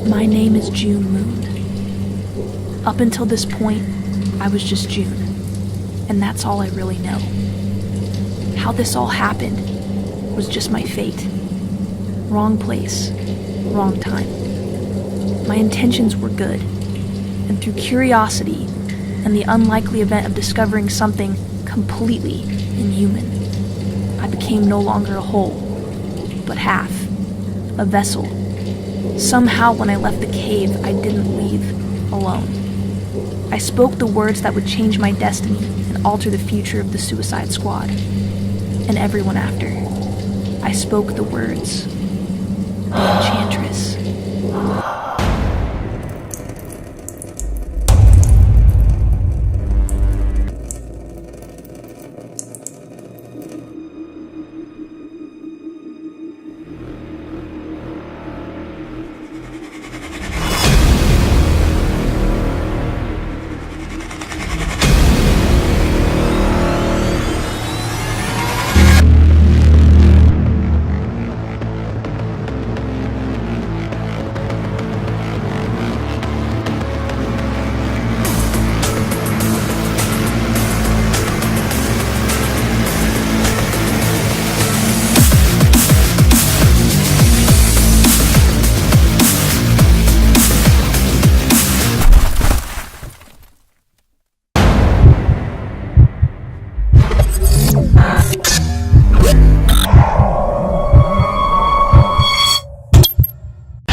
My name is June Moon. Up until this point, I was just June, and that's all I really know. How this all happened was just my fate. Wrong place, wrong time. My intentions were good, and through curiosity and the unlikely event of discovering something completely inhuman, I became no longer a whole, but half, a vessel. Somehow when I left the cave, I didn't leave alone. I spoke the words that would change my destiny and alter the future of the Suicide Squad, and everyone after. I spoke the words, the Enchantress.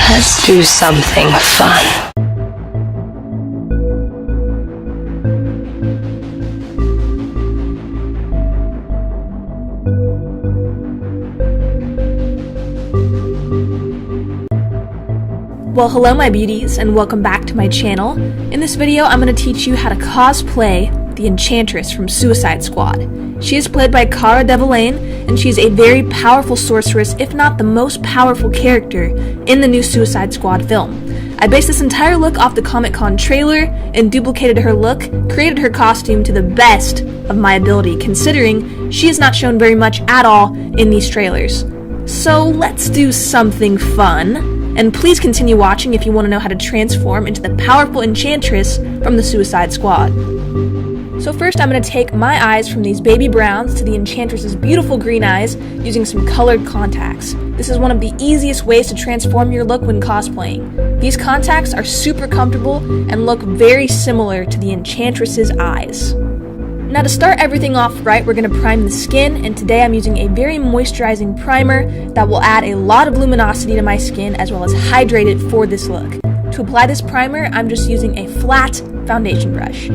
Let's do something fun. Well, hello my beauties, and welcome back to my channel. In this video, I'm going to teach you how to cosplay the Enchantress from Suicide Squad. She is played by Cara Delevingne, and she is a very powerful sorceress, if not the most powerful character in the new Suicide Squad film. I based this entire look off the Comic-Con trailer and duplicated her look, created her costume to the best of my ability, considering she is not shown very much at all in these trailers. So let's do something fun, and please continue watching if you want to know how to transform into the powerful Enchantress from the Suicide Squad. So first I'm going to take my eyes from these baby browns to the Enchantress's beautiful green eyes using some colored contacts. This is one of the easiest ways to transform your look when cosplaying. These contacts are super comfortable and look very similar to the Enchantress's eyes. Now to start everything off right, we're going to prime the skin, and today I'm using a very moisturizing primer that will add a lot of luminosity to my skin as well as hydrate it for this look. To apply this primer, I'm just using a flat foundation brush.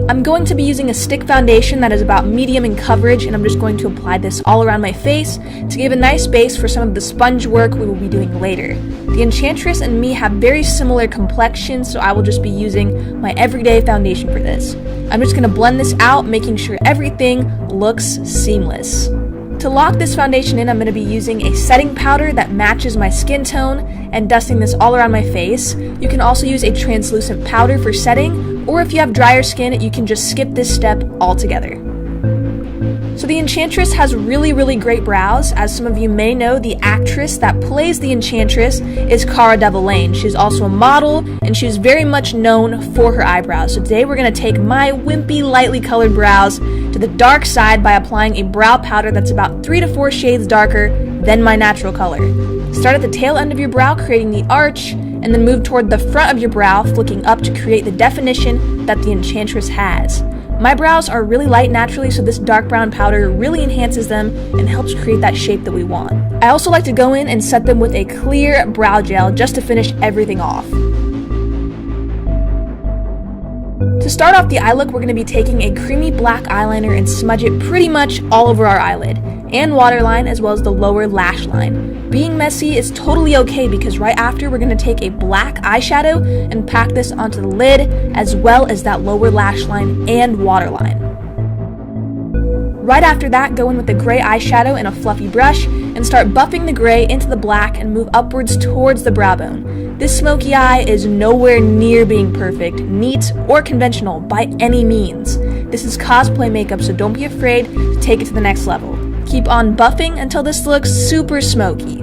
I'm going to be using a stick foundation that is about medium in coverage, and I'm just going to apply this all around my face to give a nice base for some of the sponge work we will be doing later. The Enchantress and me have very similar complexions, so I will just be using my everyday foundation for this. I'm just going to blend this out, making sure everything looks seamless. To lock this foundation in, I'm going to be using a setting powder that matches my skin tone and dusting this all around my face. You can also use a translucent powder for setting, or if you have drier skin, you can just skip this step altogether. So the Enchantress has really great brows. As some of you may know, the actress that plays the Enchantress is Cara Delevingne. She's also a model, and she's very much known for her eyebrows. So today we're going to take my wimpy, lightly colored brows to the dark side by applying a brow powder that's about 3 to 4 shades darker than my natural color. Start at the tail end of your brow, creating the arch, and then move toward the front of your brow, flicking up to create the definition that the Enchantress has. My brows are really light naturally, so this dark brown powder really enhances them and helps create that shape that we want. I also like to go in and set them with a clear brow gel just to finish everything off. To start off the eye look, we're going to be taking a creamy black eyeliner and smudge it pretty much all over our eyelid and waterline, as well as the lower lash line. Being messy is totally okay because right after we're going to take a black eyeshadow and pack this onto the lid, as well as that lower lash line and waterline. Right after that, go in with the gray eyeshadow and a fluffy brush and start buffing the gray into the black and move upwards towards the brow bone. This smoky eye is nowhere near being perfect, neat, or conventional by any means. This is cosplay makeup, so don't be afraid to take it to the next level. keep on buffing until this looks super smoky.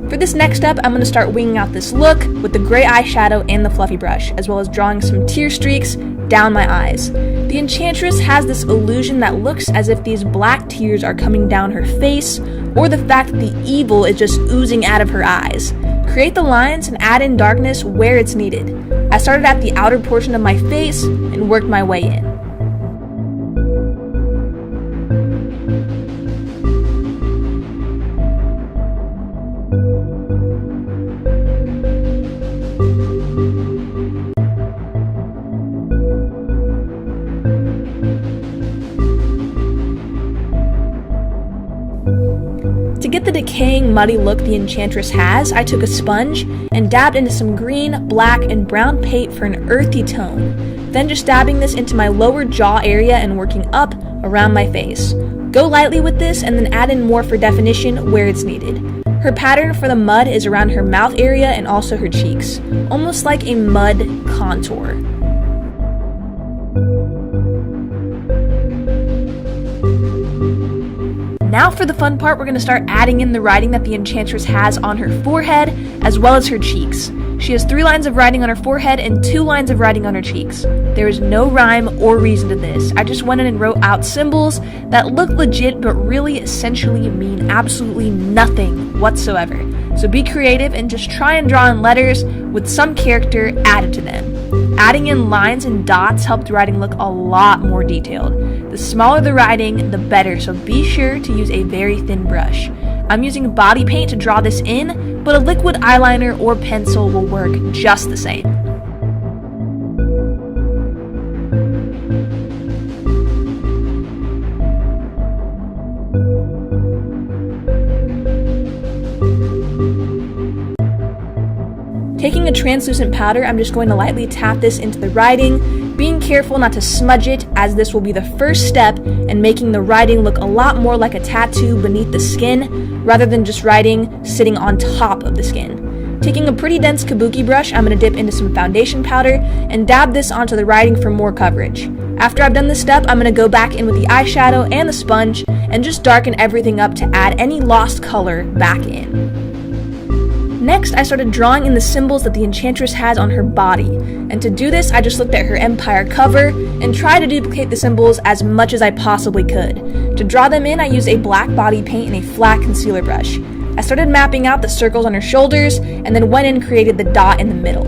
For this next step, I'm going to start winging out this look with the gray eyeshadow and the fluffy brush, as well as drawing some tear streaks down my eyes. The Enchantress has this illusion that looks as if these black tears are coming down her face, or the fact that the evil is just oozing out of her eyes. Create the lines and add in darkness where it's needed. I started at the outer portion of my face and worked my way in. To get the decaying, muddy look the Enchantress has, I took a sponge and dabbed into some green, black, and brown paint for an earthy tone. Then just dabbing this into my lower jaw area and working up around my face. Go lightly with this and then add in more for definition where it's needed. Her pattern for the mud is around her mouth area and also her cheeks, almost like a mud contour. Now for the fun part, we're going to start adding in the writing that the Enchantress has on her forehead, as well as her cheeks. She has 3 lines of writing on her forehead and 2 lines of writing on her cheeks. There is no rhyme or reason to this. I just went in and wrote out symbols that look legit but really essentially mean absolutely nothing whatsoever. So be creative and just try and draw in letters with some character added to them. Adding in lines and dots helped the writing look a lot more detailed. The smaller the writing, the better, so be sure to use a very thin brush. I'm using body paint to draw this in, but a liquid eyeliner or pencil will work just the same. Taking a translucent powder, I'm just going to lightly tap this into the writing, being careful not to smudge it, as this will be the first step in making the writing look a lot more like a tattoo beneath the skin, rather than just writing sitting on top of the skin. Taking a pretty dense kabuki brush, I'm going to dip into some foundation powder and dab this onto the writing for more coverage. After I've done this step, I'm going to go back in with the eyeshadow and the sponge and just darken everything up to add any lost color back in. Next, I started drawing in the symbols that the Enchantress has on her body, and to do this, I just looked at her Empire cover and tried to duplicate the symbols as much as I possibly could. To draw them in, I used a black body paint and a flat concealer brush. I started mapping out the circles on her shoulders, and then went in and created the dot in the middle.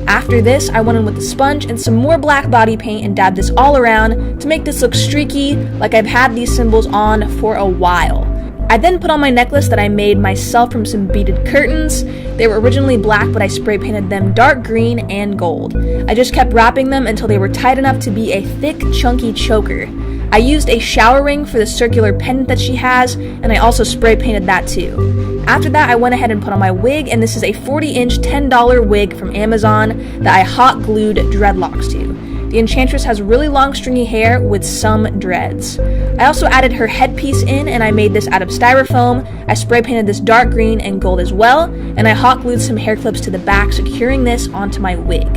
After this, I went in with the sponge and some more black body paint and dabbed this all around to make this look streaky, like I've had these symbols on for a while. I then put on my necklace that I made myself from some beaded curtains. They were originally black, but I spray painted them dark green and gold. I just kept wrapping them until they were tight enough to be a thick, chunky choker. I used a shower ring for the circular pendant that she has, and I also spray painted that too. After that, I went ahead and put on my wig, and this is a 40-inch $10 wig from Amazon that I hot glued dreadlocks to. The Enchantress has really long stringy hair with some dreads. I also added her headpiece in, and I made this out of styrofoam. I spray painted this dark green and gold as well, and I hot glued some hair clips to the back, securing this onto my wig.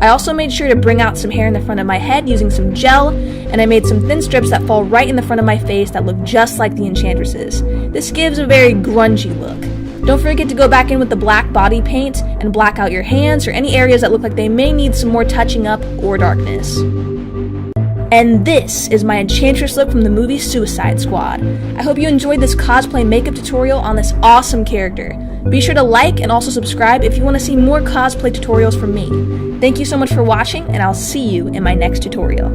I also made sure to bring out some hair in the front of my head using some gel, and I made some thin strips that fall right in the front of my face that look just like the Enchantress's. This gives a very grungy look. Don't forget to go back in with the black body paint and black out your hands or any areas that look like they may need some more touching up or darkness. And this is my Enchantress look from the movie Suicide Squad. I hope you enjoyed this cosplay makeup tutorial on this awesome character. Be sure to like and also subscribe if you want to see more cosplay tutorials from me. Thank you so much for watching, and I'll see you in my next tutorial.